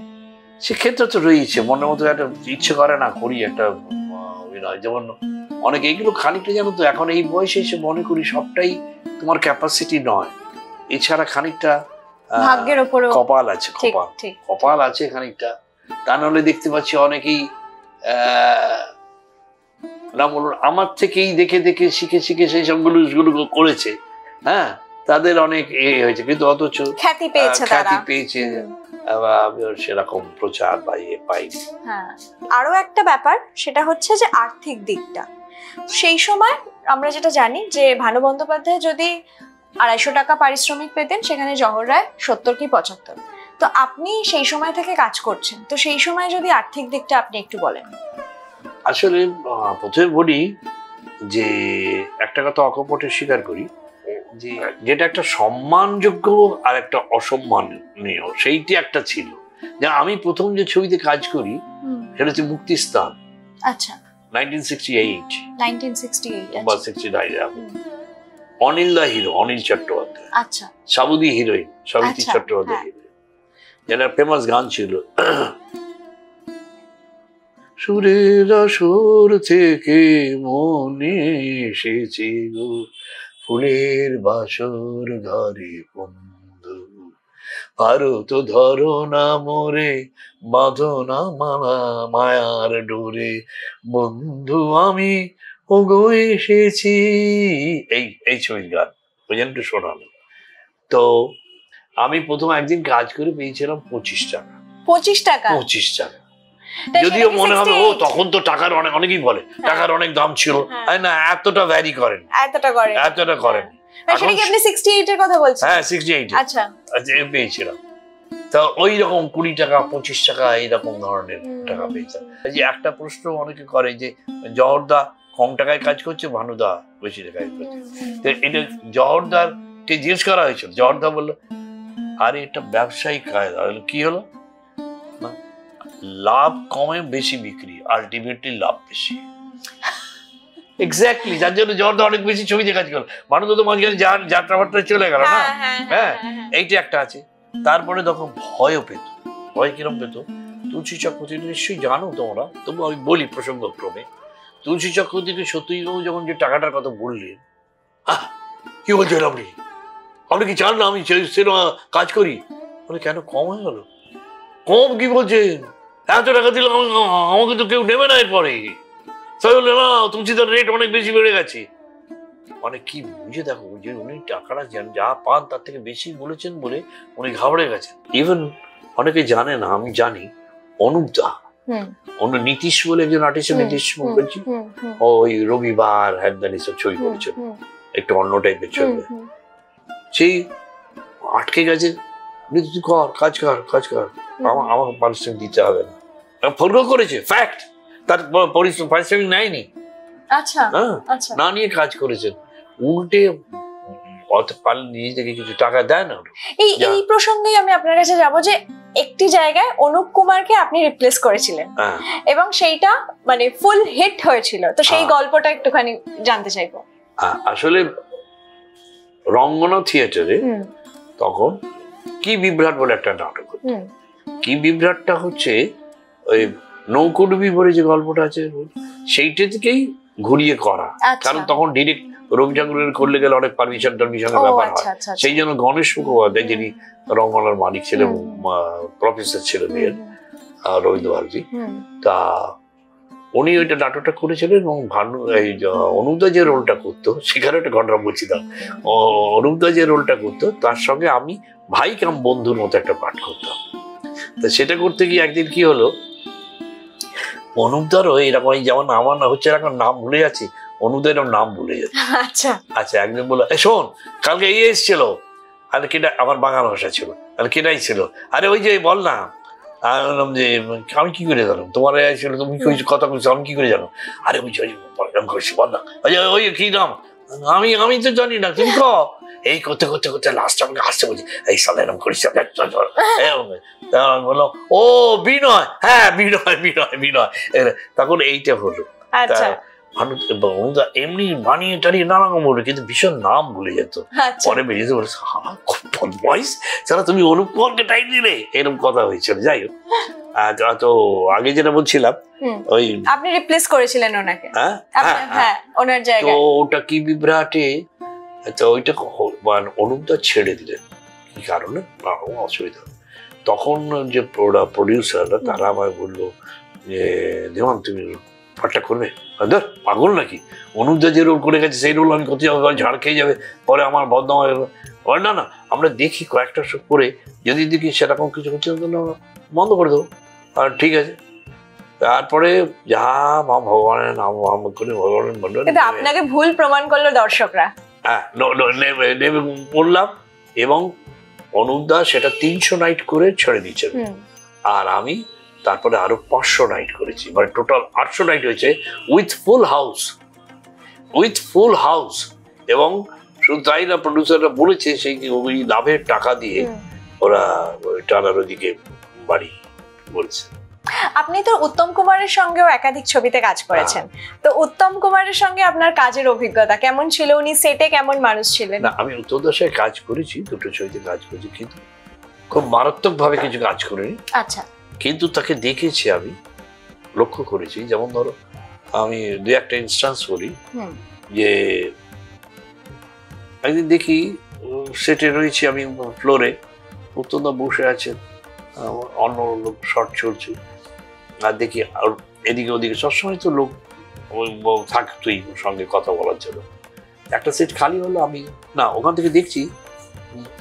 সেক্ষেত্রে তো রয়েছে, মনের মতো একটা ইচ্ছে করে না করি একটা অভিনয়। যেমন অনেকে এইগুলো খানিকটা জানো তো, এখন এই বয়সে এসে মনে করি সবটাই তোমার ক্যাপাসিটি নয়, এছাড়া খানিকটা ভাগ্যের উপর কপাল আছে, কপাল আছে খানিকটা। তা নাহলে দেখতে পাচ্ছি অনেকেই না বলুন আমার থেকেই দেখে দেখে শিখে শিখে সেই সবগুলো করেছে, হ্যাঁ, তাদের অনেক হয়েছে, কিন্তু অথচ খ্যাতি পেয়েছে, সেরকম প্রচার বা পাইনি। হ্যাঁ, আরো একটা ব্যাপার সেটা হচ্ছে যে আর্থিক দিকটা। সেই সময় আমরা যেটা জানি যে ভানু বন্দ্যোপাধ্যায় যদি 250 টাকা পারিশ্রমিক পেতেন, সেখানে জহর রায় 70 কি 75। তো আপনি সেই সময় থেকে কাজ করছেন, তো সেই সময় যদি আর্থিক দিকটা আপনি একটু বলেন। আসলে প্রথমে বলি যে একটা কথা অকপটে স্বীকার করি, যে যেটা একটা সম্মানযোগ্য আর একটা অসম্মানীয়, সেইটি একটা ছিল। যে আমি প্রথম যে ছবিতে কাজ করি সেটা হচ্ছে মুক্তিস্তান, আচ্ছা, 1968 বা 69। অনিল দা হিরো, অনিল চট্টোপাধ্যায়, আচ্ছা, সাবুদি হিরোইন, সাবিত্রী চট্টোপাধ্যায় হিরোইন, যেটা ফেমাস গান ছিল, সুরের আসর থেকে মনে এসেছে গো, ফুলের বাসর ঘরে বন্ধু, আরো তো ধরো না মোরে, বাঁধো না মায়ার ডোরে, বন্ধু আমি ওগো এসেছি। এই ছবির গান ওই জন্য একটু শোনালো। তো আমি প্রথম একদিন কাজ করে পেয়েছিলাম 25 টাকা। 25 টাকা? যদিও মনে হবে ও তখন তো টাকার অনেকেই বলে টাকার অনেক দাম ছিল, না এতটা ভ্যারি করেন, এতটা করেন। সেটা কি আপনি 68 এর কথা বলছেন? হ্যাঁ, 68। আচ্ছা, পেয়েছিলাম। তো ওই রকম 20 টাকা 25 টাকা এইরকম ধরনের টাকা পেয়েছিলাম। যে একটা প্রশ্ন অনেকে করে যে জহরদা কম টাকায় কাজ করছে, ভানুদা বেশি টাকায় করছে। তো এটা জহরদারকে জিজ্ঞেস করা হয়েছিল, জহরদা বললো আরে এটা ব্যবসায়িক কায়দা। কি হলো? লাভ কমে বেশি বিক্রি, আলটিমেটলি লাভ বেশি। এক্স্যাক্টলি, যার জন্য জহরদা অনেক বেশি ছবিতে কাজ করলো। মানুষ তো মাঝখানে যাত্রাবার্তা চলে গেল না। হ্যাঁ, এইটা একটা আছে। তারপরে তখন ভয়ও পেত। ভয় কিরম পেত? তুলসী চক্রবর্তী নিশ্চয়ই জানো তোমরা, তবু আমি বলি প্রসঙ্গক্রমে। তুলসী চক্রবর্তীকে সত্যজিৎবাবু যখন যে টাকাটার কথা বললেন, কি বলছেন আপনি? আপনি কি চান না আমি সিনেমা কাজ করি? বলে কেন, কম হয়ে গেল? কম কি বলছেন? এত টাকা দিলে আমাকে তো কেউ নেবে না এরপরে। না, তুলসীদার রেট অনেক বেশি বেড়ে গেছে। মানে কি বুঝে দেখো যে উনি টাকাটা যা পান তার থেকে বেশি বলেছেন বলে উনি ঘাবড়ে গেছেন। ইভেন অনেকে জানে না, আমি জানি, অনুপ দা, নীতিশ বলে একজন আর্টিস্ট, নীতিশ মুখার্জি, ওই রবিবার হ্যান্দান এসব ছবি করেছেন, একটু অন্য টাইপের ছবি। সেই আটকে গেছে, তুই কর, কাজ কর, আমাকে পারিশ্রমিক দিতে হবে না। ফোন করেছে, ফ্যাক্ট, তার পারিশ্রমিক নেয়নি, না নিয়ে কাজ করেছেন। উল্টে নিজে থেকে কিছু টাকা দেয় না। এই প্রসঙ্গে আমি আপনার কাছে যাবো যে একটি জায়গায় অনুপ কুমারকে আপনি রিপ্লেস করেছিলেন এবং সেইটা মানে ফুল হিট হয়েছিল, তো সেই গল্পটা একটুখানি জানতে চাইবো। আসলে রঙ্গনা থিয়েটারে তখন কি বিভ্রাট বলে একটা নাটক হতো। কি বিভ্রাটটা হচ্ছে ওই নৌকুডুবি বলে যে গল্পটা আছে, সেইটা থেকেই ঘুরিয়ে করা। কারণ তখন ডিরেক্ট রবি ঠাকুরের করলে গেলে অনেক পারমিশনের ব্যাপার হয়। সেই জন্য গণেশ মুখোপাধ্যায়, যিনি রঙ্গনার মালিক ছিলেন, প্রফেসর ছিলেন এর, রবীন্দ্র ভারতী, তা উনি ওইটা নাটকটা করেছিলেন। এবং অনুপদা যে রোলটা করতো, সেখানে একটা ঘটনা বলছিলাম, অনুপদা যে রোলটা করতো তার সঙ্গে আমি ভাই কাম বন্ধুর মতো একটা পাঠ করতাম। তা সেটা করতে গিয়ে একদিন কি হলো, অনুপদারও এরকম, যেমন আমার হচ্ছে এখন নাম ভুলে যাচ্ছি, অনুপদার এরকম নাম ভুলে যাচ্ছি। আচ্ছা, একদিন বললো, শোন কালকে এসেছিল, আরে কেটা, আমার বাংলা ভাষা ছিল, আরে কেটাই ছিল, আরে ওই যে বল না আমি বললাম যে আমি কি করে জানো তোমার ছিল, তুমি কথা বলছো আমি কি করে জানো? আরে বুঝছি করছি বল না, ওই কি নাম, আমি তো জানি না, তুমি ক। এই করতে করতে করতে লাস্ট আমাকে আসতে বলছি, এই সালে এরকম করিস। বললো ও বিনয়, হ্যাঁ বিনয় বিনয় বিনয়। তখন এইটা হলো। এমনি বানিয়ে টানিয়ে নানা রকম বলবে, কিন্তু ভীষণ নাম ভুলে যেত। পরে বেরিয়ে বলে খুব বয়স যারা তুমি অনুপমকে টাইম দিলে, এরকম কথা হয়েছিল। যাই হোক, তো আগে যেটা বলছিলাম ওই আপনি রিপ্লেস করেছিলেন ওনাকে। হ্যাঁ ওনার জায়গায়। তো ওটা কি বিভ্রাটে, তো ওইটা অনুপদা ছেড়ে দিলেন। কি কারণে? অসুবিধা। তখন যে প্রডিউসাররা তারা আমায় বললো যে দেওয়ান তুমি পাঠটা করবে? পাগল নাকি, অনুপদা যে রোল করে গেছে সেই রোল আমি করতে যাবো, ঝাড় খেয়ে যাবে, পরে আমার বদনাম হয়ে যাবে। না না, আমরা দেখি কয়েকটা শো করে, যদি দেখি সেরকম কিছু হচ্ছে বন্ধ করে দেবো। আর ঠিক আছে, তারপরে যা মা ভগবানের নাম করে ভগবানের বললেন, আপনাকে ভুল প্রমাণ করলো দর্শকরা। হ্যাঁ নেমে পড়লাম, এবং অনুপদা সেটা 300 নাইট করে ছেড়ে দিয়েছেন, আর আমি তারপরে আরো 500 নাইট করেছি, মানে টোটাল 800 নাইট হয়েছে উইথ ফুল হাউস। এবং শুধু তাই না, প্রডিউসাররা বলেছে সেই ওই লাভের টাকা দিয়ে ওরা টানার ওদিকে বাড়ি বলছে। আপনি তো উত্তম কুমারের সঙ্গেও একাধিক ছবিতে কাজ করেছেন, তো উত্তম কুমারের সঙ্গে আপনার কাজের অভিজ্ঞতা কেমন ছিল? উনি সেটে কেমন মানুষ ছিলেন? না, আমি উত্তম দার সাথে কাজ করেছি, দুটো ছবিতে কাজ করেছি, কিন্তু খুব মারাত্মক ভাবে কিছু কাজ করিনি। আচ্ছা। কিন্তু তাকে দেখেছি, আমি লক্ষ্য করেছি। যেমন ধরো, আমি দু একটা ইনস্ট্যান্স বলি, যে একদিন দেখি সেটে রয়েছি আমি ফ্লোরে, উত্তম দা বসে আছেন, অন্য লোক শর্ট চলছে, আর দেখি এদিকে ওদিকে সবসময় তো লোক থাকতোই সঙ্গে কথা বলার জন্য। একটা সিট খালি হলো, আমি না ওখান থেকে দেখছি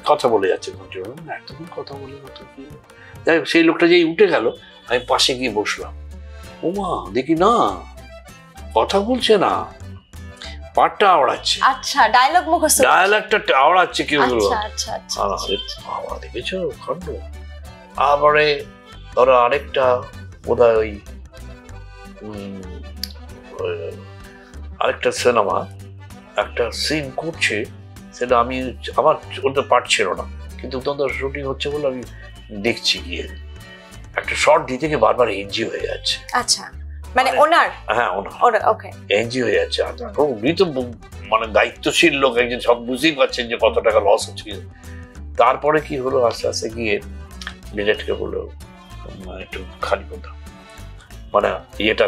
কথা বলে যাচ্ছে, এতক্ষণ কথা বলে যাই হোক, সেই লোকটা যেই উঠে গেল, আমি পাশে গিয়ে বসলাম। ওমা, দেখি না কথা বলছে না, পাটটা আওড়াচ্ছে। আচ্ছা, ডায়লগ মুখস্থ, ডায়লগটা আওড়াচ্ছে কেউ গুলো। আচ্ছা, দেখেছো খন্ড। তারপরে ধরো আরেকটা বোধহয় ওই আরেকটা সিনেমা একটা সিন করছে, সেটা আমি আমার ওটা পার্ট ছিল না, কিন্তু তোমাদের শুটিং হচ্ছে বলে আমি দেখছি গিয়ে, একটা শর্ট দিতে গিয়ে বারবার এনজি হয়ে যাচ্ছে। আচ্ছা, মানে ওনার? হ্যাঁ ওনার, ওকে, এনজি হয়ে যাচ্ছে। উনি তো মানে দায়িত্বশীল লোক একজন, সব বুঝতেই পারছেন যে কত টাকা লস হচ্ছে। তারপরে কি হলো, আস্তে আস্তে গিয়ে ডিরেক্টকে বললো একটু খালি করতাম, মানে ইয়েটা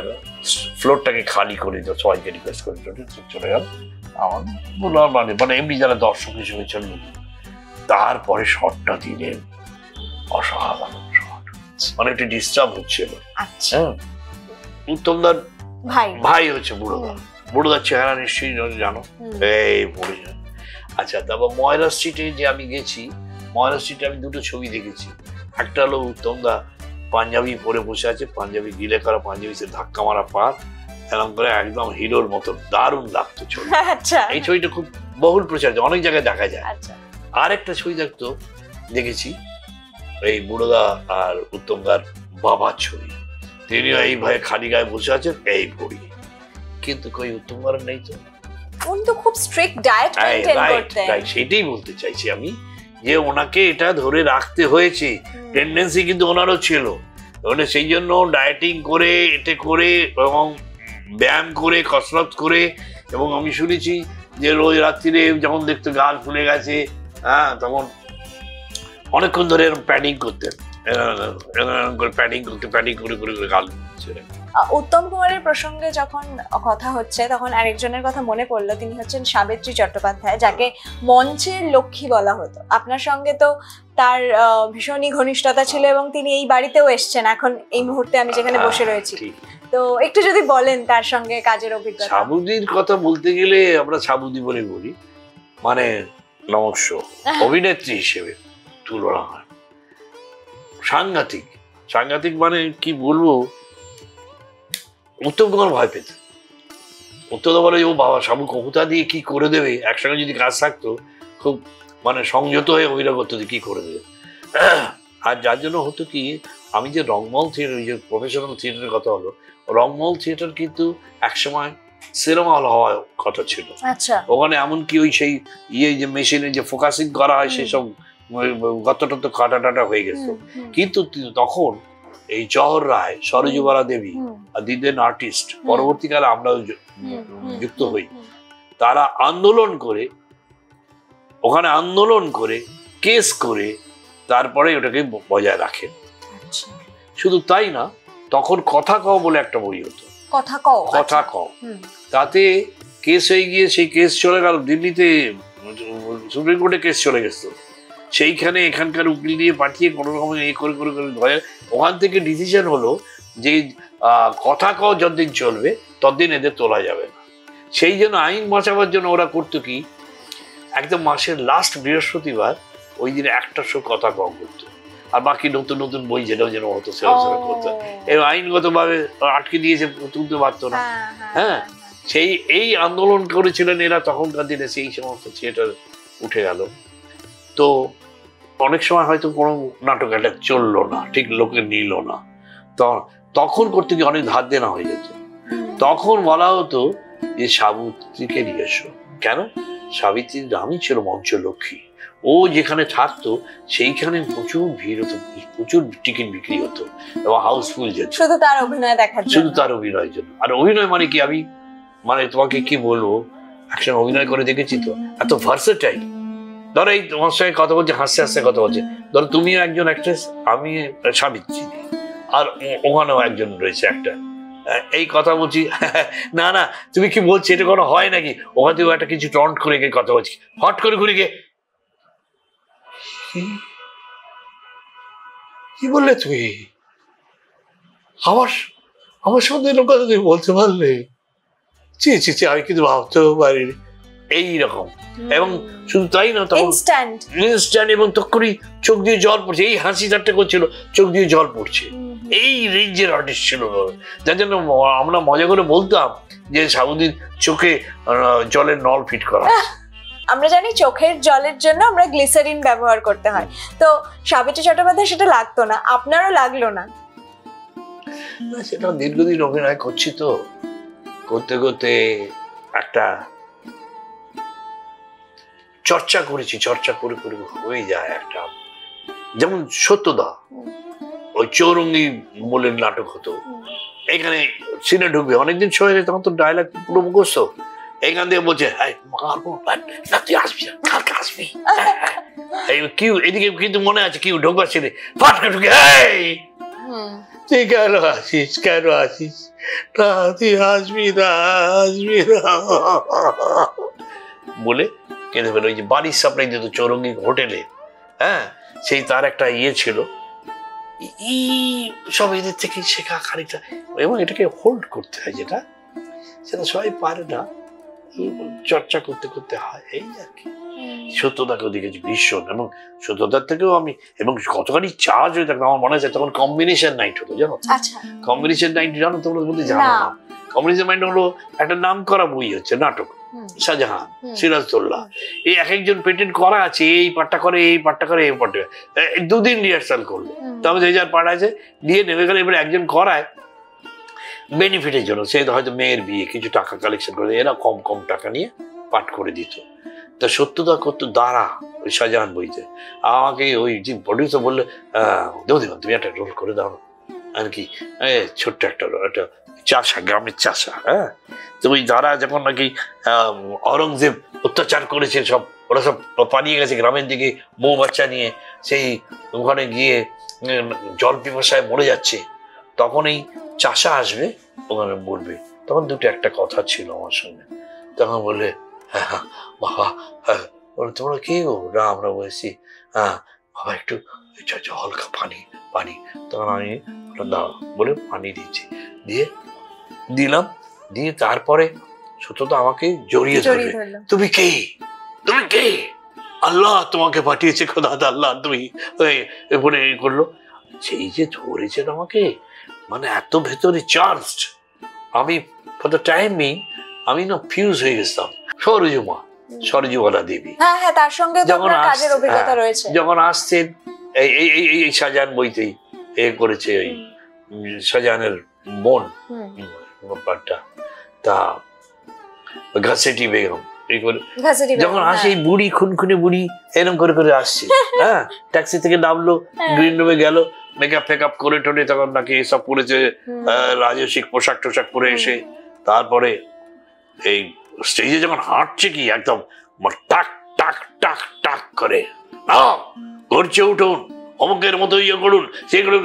ফ্লোরটাকে খালি করে দিও, সবাইকে রিকোয়েস্ট করে চলে গেল। আমার বললো মানে এমনি যারা দর্শক হিসেবে চলল। তারপরে শটটা দিলেন অসাধারণ শট, মানে একটু ডিস্টার্ব হচ্ছিল। হ্যাঁ, উত্তমদার ভাই হচ্ছে বুড়োদার চেহারা নিশ্চয়ই জানো, এই পড়ে যায়। আচ্ছা, তারপর ময়রা স্ট্রিটে যে আমি গেছি, ময়রা স্ট্রিটে আমি দুটো ছবি দেখেছি। একটা হলো উত্তমদা পাঞ্জাবি পরে বসে আছে, পাঞ্জাবি গিলে করা পাঞ্জাবি, সে ধাক্কা মারা পার, এরকম করে একদম হিরোর মতো দারুণ লাগতো ছবি। এই ছবিটা খুব বহুল প্রচার, অনেক জায়গায় দেখা যায়। আর একটা ছবি দেখেছি, এই বুড়োদা আর উত্তমদার বাবার ছবি, তিনিও এই ভাই খালি গায়ে বসে আছেন, এই পড়ি, কিন্তু কই উত্তমদার নেই তো। উনি তো খুব স্ট্রিক্ট ডায়েট মেইনটেইন করতেন। সেটাই বলতে চাইছি আমি, যে ওনাকে এটা ধরে রাখতে হয়েছে, টেন্ডেন্সি কিন্তু ওনারও ছিল, মানে সেই জন্য ডায়েটিং করে, এতে করে এবং ব্যায়াম করে, কসরত করে। এবং আমি শুনেছি যে রোজ রাত্রিরে যখন দেখতো গাল ফুলে গেছে, হ্যাঁ, তখন অনেকক্ষণ ধরে এরকম প্যাডিং করতেন, প্যাডিং করে গাল ছেড়ে। উত্তম কুমারের প্রসঙ্গে যখন কথা হচ্ছে, তখন আরেকজনের কথা মনে পড়লো, তিনি হচ্ছেন সাবিত্রী চট্টোপাধ্যায়, যাকে মঞ্চের লক্ষ্মী বলা হতো। আপনার সঙ্গে তো তার ভীষণই ঘনিষ্ঠতা ছিল, এবং তিনি এই বাড়িতেও এসছেন এখন এই মুহূর্তে আমি যেখানে বসে রয়েছি। তো একটু যদি বলেন তার সঙ্গে কাজের অভিজ্ঞতা। সাবুদির কথা বলতে গেলে আমরা সাবুদি বলে বলি, মানে নমস্য অভিনেত্রী হিসেবে তুলনা হয়, সাংঘাতিক মানে কি বলবো। উত্তম কুমার ভয় পেত, উত্তম বলে ও বাবা সাবু কবুতা দিয়ে কি করে দেবে, একসঙ্গে যদি কাজ থাকতো খুব মানে সংযত হয়ে অভিনয় করতো, কি করে দেবে। আর যার জন্য হতো কি, আমি যে রংমহল থিয়েটার, ওই যে প্রফেশনাল থিয়েটারের কথা হলো, রংমহল থিয়েটার কিন্তু একসময় সিনেমা হল হওয়ার কথা ছিল। আচ্ছা, ওখানে এমনকি ওই সেই যে মেশিনে যে ফোকাসিং করা হয় সেসব গত কাটা টাটা হয়ে গেছে। কিন্তু তখন এই জওহর রায়, সরোজবালা দেবী আর দিদেন আর্টিস্ট, পরবর্তীকালে আমরাও যুক্ত হই, তারা আন্দোলন করে, ওখানে আন্দোলন করে কেস করে তারপরে ওটাকে বজায় রাখে। শুধু তাই না, তখন কথা কও বলে একটা বই হতো, কথা কও, তাতে কেস হয়ে গিয়ে সেই কেস চলে গেল দিল্লিতে, সুপ্রিম কোর্টে কেস চলে গেছে, সেইখানে এখানকার উকিল দিয়ে পাঠিয়ে কোনো রকম এ করে করে করে ওখান থেকে ডিসিশন হলো যে কথা কও যতদিন চলবে ততদিন এদের তোলা যাবে না। সেই জন্য আইন বাঁচাবার জন্য ওরা করতো কি, একদম মাসের লাস্ট বৃহস্পতিবার ওই দিনে একটা শো কথা কও করতো, আর বাকি নতুন নতুন বই যেটাও যেন হতো সেটা করতো। এবং আইনগতভাবে আটকে দিয়েছে, তুলতে পারতো না। হ্যাঁ, এই আন্দোলন করেছিলেন এরা তখনকার দিনে, সেই সমস্ত থিয়েটার উঠে গেল। তো অনেক সময় হয়তো কোনো নাটক একটা চললো না, ঠিক লোকে নিল না, তখন করতে গিয়ে অনেক ধার দেনা হয়ে যেত। তখন বলা হতো যে সাবিত্রীকে নিয়ে এসো। কেন? সাবিত্রীর নামই ছিল মঞ্চলক্ষ্মী। ও যেখানে থাকতো সেইখানে প্রচুর ভিড় হতো, প্রচুর টিকিট বিক্রি হতো এবং হাউসফুল যেত, শুধু তার অভিনয় দেখার জন্য, শুধু তার অভিনয়ের জন্য। আর অভিনয় মানে কি, আমি মানে তোমাকে কি বলবো, একসময় অভিনয় করে দেখেছি তো, এত ভার্সেটাইল। ধরো এই তোমার সঙ্গে কথা বলছে, হাসতে হাসতে কথা বলছে, ধরো তুমিও একজন অ্যাক্ট্রেস, আমি সাবিত্রী, আর ওখানেও একজন রয়েছে একটা, এই কথা বলছি, না না তুমি কি বলছি, এটা কোনো হয় নাকি, ওখান থেকে একটা কিছু টন্ট করে গিয়ে কথা বলছি, হট করে ঘুরে গিয়ে কি বললে তুমি, আমার সঙ্গে এরকম কথা তুমি বলতে পারলে, চি চি চি, আমি কিন্তু ভাবতেও পারিনি। এইরকম। এবং শুধু তাই না, তখন ইনস্ট্যান্ট, এবং তখনই চোখ দিয়ে জল পড়ছে, এই হাসি ঠাট্টা করছিল, চোখ দিয়ে জল পড়ছে, এই রেঞ্জের আর্টিস্ট ছিল। যার জন্য আমরা মজা করে বলতাম যে সাবুদির চোখে জলের নল ফিট করা। আমরা জানি চোখের জলের জন্য আমরা গ্লিসারিন ব্যবহার করতে হয়, তো সাবিত্রী চট্টোপাধ্যায় সেটা লাগতো না, আপনারও লাগলো না? সেটা দীর্ঘদিন অভিনয় করছি তো, করতে করতে একটা চর্চা করেছি, চর্চা করে করে হয়ে যায় একটা। যেমন সত্যদা, ওই চৌরঙ্গি বলে নাটক হতো, এখানে সিনে ঢুকবে, অনেকদিন সময় তখন তো ডায়লগ পুরো মুখস্থ, এখান থেকে বলছে তুই আসবি, কালকে আসবি, কিউ এদিকে কিন্তু মনে আছে কিউ ঢোকবার সিনে ফাট করে ঢুকে, তুই কেন আসিস, কেন আসিস না, তুই আসবি না, আসবি না বলে কেঁদে ফেলে। ওই যে বাড়ির সাপ্লাই দিত চৌরঙ্গি হোটেলে, হ্যাঁ, সেই তার একটা ইয়ে ছিল, সব এদের থেকে শেখা খানিকটা, এবং এটাকে হোল্ড করতে হয়, যেটা সেটা সবাই পারে না, চর্চা করতে করতে হয়, এই আর কি। সত্যতাকেও দেখেছি ভীষণ, এবং সত্যতার থেকেও আমি, এবং কতখানি চার্জ হয়ে থাকতো আমার মনে হয় তখন কম্বিনেশন নাইট হতো, জানো? কম্বিনেশন নাইট জানো তোমরা? বলতে জানো না? কম্বিনেশন নাইট হলো একটা নাম করা বই, হচ্ছে নাটক, শাহজাহান, সিরাজদৌল্লা, এই এক একজন পেটেন্ট করা আছে, এই পার্টটা করে, এই পার্টটা করে, এই পার্টটা, 2 দিন রিহার্সাল করলো, তবে যে যার পার্ট আছে দিয়ে নেমে গেলে, এবারে একজন করায় বেনিফিটের জন্য, সে হয়তো মেয়ের বিয়ে, কিছু টাকা কালেকশন করে, এরা কম কম টাকা নিয়ে পাঠ করে দিত। তা সত্যতা করতো দাঁড়া ওই শাহজাহান বইতে, আমাকে ওই যে প্রডিউসার বললে, দেবো তুমি একটা রোল করে দাও না, আর কি ছোট্ট একটা একটা চাষা, গ্রামের চাষা, হ্যাঁ, তো ওই যারা যখন নাকি অরঙ্গজেব অত্যাচার করেছে, সব ওরা সব পালিয়ে গেছে গ্রামের দিকে বউ বাচ্চা নিয়ে, সেই ওখানে গিয়ে জল পিপাসায় মরে যাচ্ছে, তখন এই চাষা আসবে, ওখানে বলবে, তখন দুটো একটা কথা ছিল আমার সঙ্গে, তখন বললে, হ্যাঁ বাবা, হ্যাঁ তোমরা কি গো? না আমরা বলছি, হ্যাঁ বাবা একটু হালকা পানি পানি, তখন আমি দাও বলে পানি দিচ্ছি, দিয়ে দিলাম, দিয়ে তারপরে সত্যতা আমাকে জড়িয়ে ধরলে, তুমি কে, তুমি কে, আল্লাহ তোমাকে পাঠিয়েছে, খোদা আল্লাহ, তুমি এরপরে এই করলো, সেই যে ধরেছেন আমাকে, মানে এত ভেতরে চার্জড, আমি ফর দ্য টাইমিং আমি না ফিউজ হয়ে গেছিলাম। সরোজবালা দেবী, হ্যাঁ হ্যাঁ, তার সঙ্গে তো আপনার কাজের অভিজ্ঞতা রয়েছে, যখন আসছেন এই শাহজাহান বইতেই করেছে ওই শাহজাহানের বোন ব্যাপারটা, তা ঘাসেটি বেগম যখন আসে বুড়ি খুনখুনে বুড়ি এরকম করে করে আসছে, হ্যাঁ ট্যাক্সি থেকে নামলো, গ্রিন রুমে গেল, মেকআপ ফেকআপ করে টোনে, তখন নাকি এসব পরেছে রাজস্বিক পোশাক টোশাক পরে এসে, তারপরে এই স্টেজে যখন হাঁটছে কি একদম টাক টাক টাক টাক করে, করছে উঠুন, অমুকের মতো ইয়ে করুন, সেগুলো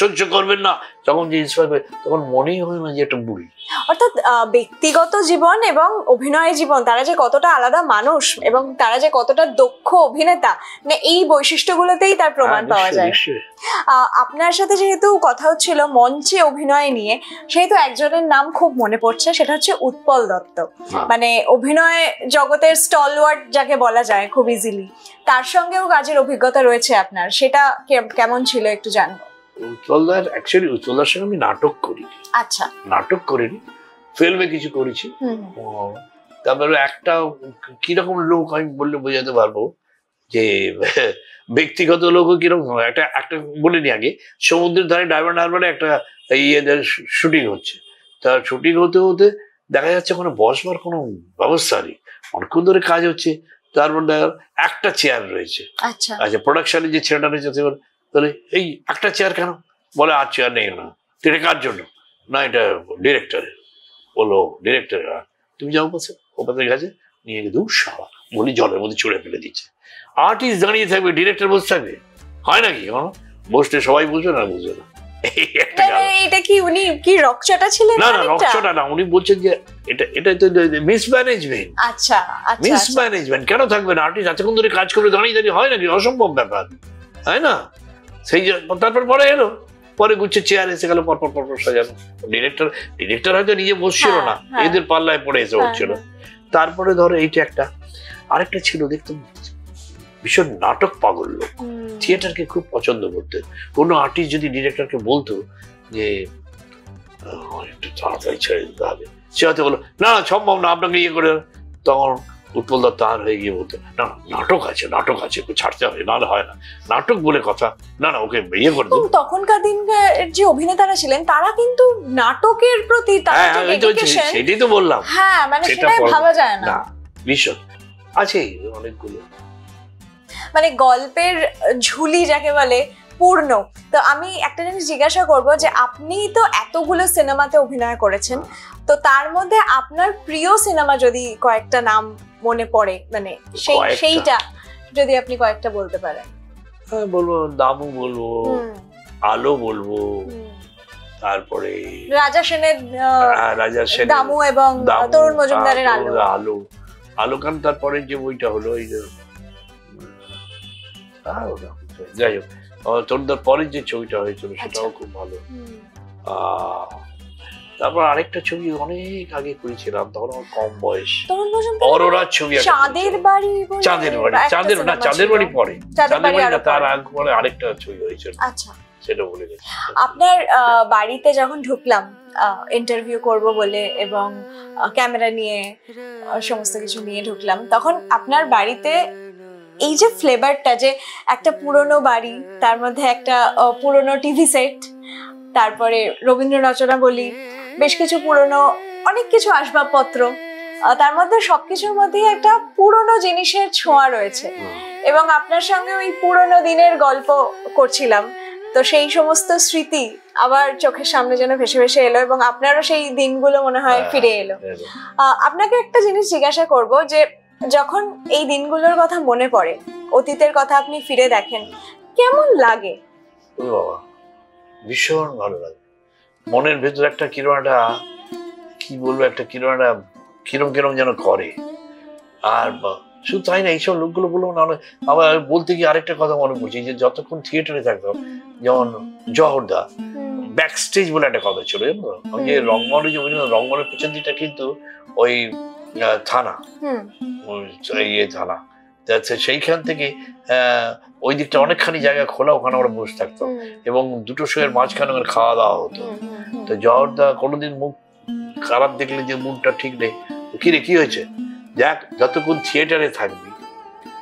সহ্য করবেন না, তখন যে ইন্সপায়ার, তখন মনেই হয় না যে একটা বুড়ি। অর্থাৎ ব্যক্তিগত জীবন এবং অভিনয় জীবন, তারা যে কতটা আলাদা মানুষ এবং তারা যে কতটা দক্ষ অভিনেতা, মানে এই বৈশিষ্ট্যগুলোতেই তার প্রমাণ পাওয়া যায়। আপনার সাথে যেহেতু কথা হচ্ছিল মঞ্চে অভিনয় নিয়ে, সেহেতু একজনের নাম খুব মনে পড়ছে, সেটা হচ্ছে উৎপল দত্ত। মানে অভিনয় জগতের স্টলওয়ার্ড যাকে বলা যায় খুব ইজিলি, তার সঙ্গেও কাজের অভিজ্ঞতা রয়েছে আপনার, সেটা কেমন ছিল একটু জানবো। উৎপলদার অ্যাকচুয়ালি উৎপলদার সঙ্গে আমি নাটক করি। আচ্ছা, নাটক করিনি, ফিল্মে কিছু করেছি। তারপরে একটা কিরকম লোক আমি বললে বোঝাতে পারবো, যে ব্যক্তিগত লোকও কিরকম, একটা বলিনি আগে, সমুদ্রের ধারে ডায়মন্ড হারবারে একটা ইয়েদের শুটিং হচ্ছে, তার শুটিং হতে হতে দেখা যাচ্ছে ওখানে বসবার কোনো ব্যবস্থা নেই, অনেকক্ষণ ধরে কাজ হচ্ছে, তারপর দেখা একটা চেয়ার রয়েছে। আচ্ছা, প্রোডাকশনে যে ছেলেটা রয়েছে তাহলে এই একটা চেয়ার কেন, বলে আর চেয়ার নেই না, এটা কার জন্য, না এটা ডিরেক্টরের। বললো ডিরেক্টর, তুমি যাও পাশে, ও পাশে গেছে, নিয়ে গিয়ে দুঃসাহা বলি জলের মধ্যে ছুঁড়ে ফেলে দিচ্ছে। আর্টিস্ট দাঁড়িয়ে থাকবে, ডিরেক্টর বসে থাকবে, হয় নাকি? বসতে সবাই বুঝবে না, বুঝবে না। এটা কি উনি কি রকচটা ছিলেন? না না, রকচটা না, উনি বলছেন যে এটা তো মিসম্যানেজমেন্ট। আচ্ছা, মিসম্যানেজমেন্ট কেন থাকবে না? আর্টিস্ট এতক্ষণ ধরে কাজ করে দাঁড়িয়ে দাঁড়িয়ে হয় নাকি? অসম্ভব ব্যাপার, তাই না? সেই তারপর পরে এলো, পরে গুচ্ছে চেয়ার এসে গেল পরপর পরপর সাজানো। ডিরেক্টর হয়তো নিজে বসছিল না, এদের পাল্লায় পড়ে এসে হচ্ছিল। তারপরে ধরো এইটা একটা, আরেকটা ছিল দেখতে ভীষণ নাটক পাগল লোক, থিয়েটারকে খুব পছন্দ করতেন। কোনো আর্টিস্ট যদি ডিরেক্টরকে বলতো যে একটু তাড়াতাড়ি ছেড়ে দিতে হবে, সে হয়তো বললো না সম্ভব না, আপনাকে ইয়ে করে, তখন উৎপল দত্ত তার হয়ে গিয়ে বলতো না নাটক আছে, নাটক আছে, একটু ছাড়তে হবে, নাহলে হয় না, নাটক বলে কথা, না না ওকে ইয়ে করে দেবো। তখনকার দিনকার যে অভিনেতারা ছিলেন তারা কিন্তু নাটকের প্রতি সেটাই তো বললাম, হ্যাঁ মানে সেটা ভাবা যায় না, ভীষণ আছে অনেকগুলো, মানে গল্পের ঝুলি যাকে বলে পূর্ণ। তো আমি একটা জিনিস জিজ্ঞাসা করব, যে আপনি তো এতগুলো সিনেমাতে অভিনয় করেছেন, তো তার মধ্যে আপনার প্রিয় সিনেমা যদি কয়েকটা নাম মনে পড়ে, মানে সেইটা যদি আপনি কয়েকটা বলতে পারেন। হ্যাঁ বলবো, দামু বলবো, আলো বলবো, তারপরে রাজা সেনের দামু এবং তরুণ মজুমদারের আলো। আলো কারণ তারপরে যে বইটা হলো ওই যে যাই হোক, তরুণদার পরের যে ছবিটা হয়েছিল সেটাও খুব ভালো। তারপর আরেকটা ছবি অনেক আগে করেছিলাম, তখন আমার কম বয়স, অরোরার ছবি, চাঁদের বাড়ি পরে, তার আগ পরে আরেকটা ছবি হয়েছিল, আচ্ছা সেটা বলে গেছি। আপনার বাড়িতে যখন ঢুকলাম ইন্টারভিউ করব বলে এবং ক্যামেরা নিয়ে সমস্ত কিছু নিয়ে ঢুকলাম, তখন আপনার বাড়িতে এই যে ফ্লেভারটা, যে একটা পুরনো বাড়ি, তার মধ্যে একটা পুরনো টিভি সেট, তারপরে রবীন্দ্র রচনাবলী, বেশ কিছু পুরনো অনেক কিছু আসবাবপত্র, তার মধ্যে সবকিছুর মধ্যেই একটা পুরনো জিনিসের ছোঁয়া রয়েছে, এবং আপনার সঙ্গে ওই পুরনো দিনের গল্প করছিলাম, তো সেই সমস্ত স্মৃতি আবার চোখের সামনে যেন ভেসে ভেসে এলো, এবং আপনারও সেই দিনগুলো মনে হয় ফিরে এলো। আপনাকে একটা জিনিস জিজ্ঞাসা করব, যে যখন এই দিনগুলোর কথা মনে পড়ে, অতীতের কথা আপনি ফিরে দেখেন, কেমন লাগে? ভীষণ ভালো লাগে, মনের ভেতর একটা কিরম একটা, কি বলবো, একটা কিরম একটা কিরম যেন করে। আর শুধু তাই না, এইসব লোকগুলো বলবো না, আবার বলতে গিয়ে আরেকটা কথা মনে পড়ছে, যে যতক্ষণ থিয়েটারে থাকতাম, যেমন জহরদা ব্যাক স্টেজ বলে একটা কথা ছিল, আমি যে রংমহলে যে রংমহলের পেছন দিকটা কিন্তু ওই থানা, ইয়ে থানা, সেইখান থেকে ওই দিকটা অনেকখানি জায়গা খোলা, ওখানে আমরা বসে থাকতাম, এবং দুটো শোয়ের মাঝখানে ওখানে খাওয়া দাওয়া হতো। তো জহরদা কোনোদিন মুখ খারাপ দেখলে, যে মুখটা ঠিক নেই, কিরে কি হয়েছে, দেখ যতক্ষণ থিয়েটারে থাকবি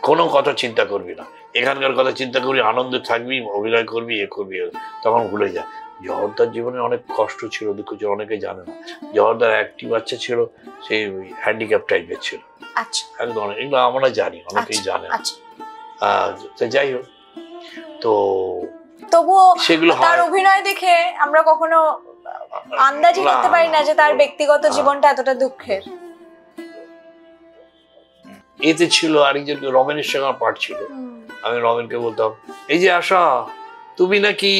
কোনো কথা চিন্তা করবি না, এখানকার কথা চিন্তা করবি, আনন্দে থাকবি, অভিনয় করবি, এ করবি, তখন ভুলে যা। জহরদার জীবনে অনেক কষ্ট ছিল, দুঃখ ছিল, অনেকে জানে না। জহরদার একটি বাচ্চা ছিল, সে হ্যান্ডিক্যাপ টাইপের ছিল, আচ্ছা একদম। এগুলো আমরা জানি, অনেকেই জানে না। যাই হোক, তো তবুও সেগুলো তার অভিনয় দেখে আমরা কখনো আন্দাজই করতে পারি না যে তার ব্যক্তিগত জীবনটা এতটা দুঃখের। এতে ছিল আরেকজন, রমেনের সঙ্গে আমার পাঠ ছিল। আমি রমেনকে বলতাম, এই যে আশা, তুমি নাকি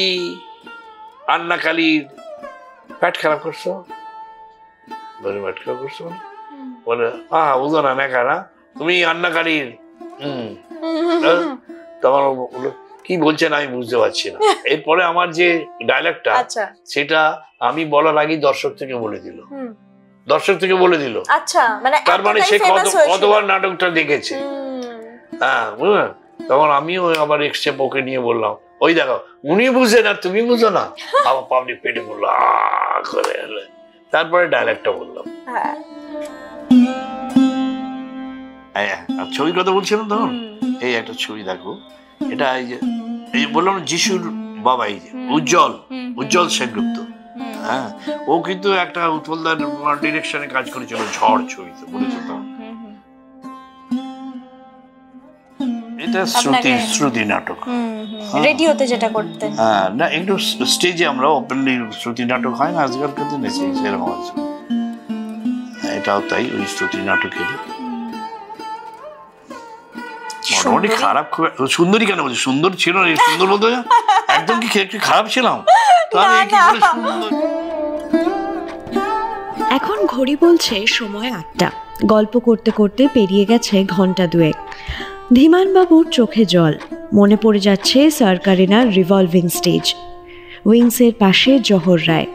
আন্না কালীর পেট খারাপ করছো। বলে পেট খারাপ করছো বলে বুঝো না নেকা না তুমি আন্না কালীর। তখন বললো কি বলছেন আমি বুঝতে পারছি না। এরপরে আমার যে ডায়লগটা সেটা আমি বলার আগে দর্শক থেকে বলে দিল, আচ্ছা, তার মানে সে কতবার নাটকটা দেখেছে। হ্যাঁ, বুঝলেন? তখন আমিও আবার এক্সট্রা ওকে নিয়ে বললাম, ওই দেখো উনি বুঝে না তুমি বুঝো না। আবার পাবলিক পেটে বললো করে, তারপরে ডায়লগটা বললাম। ছবির কথা বলছিলাম তখন, এই একটা ছবি দেখো, এটা এই যে বললাম যিশুর বাবা, এই যে উজ্জ্বল সেনগুপ্ত। হ্যাঁ, ও কিন্তু একটা উৎপলদার ডিরেকশনে কাজ করেছিল ঝড় ছবিতে, বলেছো তো। এটা শ্রুতি নাটক, রেডিওতে যেটা করতেন। হ্যাঁ, না একটু স্টেজে আমরা ওপেনলি শ্রুতি নাটক হয় না আজকালকার দিনে, সেরকম আছে। এটাও তাই, ওই শ্রুতি নাটকের। মোটামুটি খারাপ, খুব সুন্দরী কেন বলছি, সুন্দর ছিল না, সুন্দর বলতে একদম কি একটু খারাপ ছিলাম? এখন ঘড়ি বলছে সময় ৮টা। গল্প করতে করতে পেরিয়ে গেছে ঘন্টা দুয়েক। ধীমান বাবুর চোখে জল, মনে পড়ে যাচ্ছে সরকারিনার রিভলভিং স্টেজ, উইংসের পাশে জহর রায়।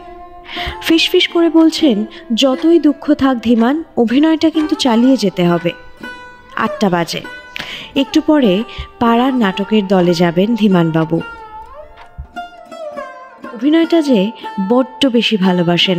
ফিসফিস করে বলছেন, যতই দুঃখ থাক ধীমান, অভিনয়টা কিন্তু চালিয়ে যেতে হবে। ৮টা বাজে। একটু পরে পাড়ার নাটকের দলে যাবেন ধীমানবাবু। অভিনয়টা যে বড্ড বেশি ভালোবাসেন।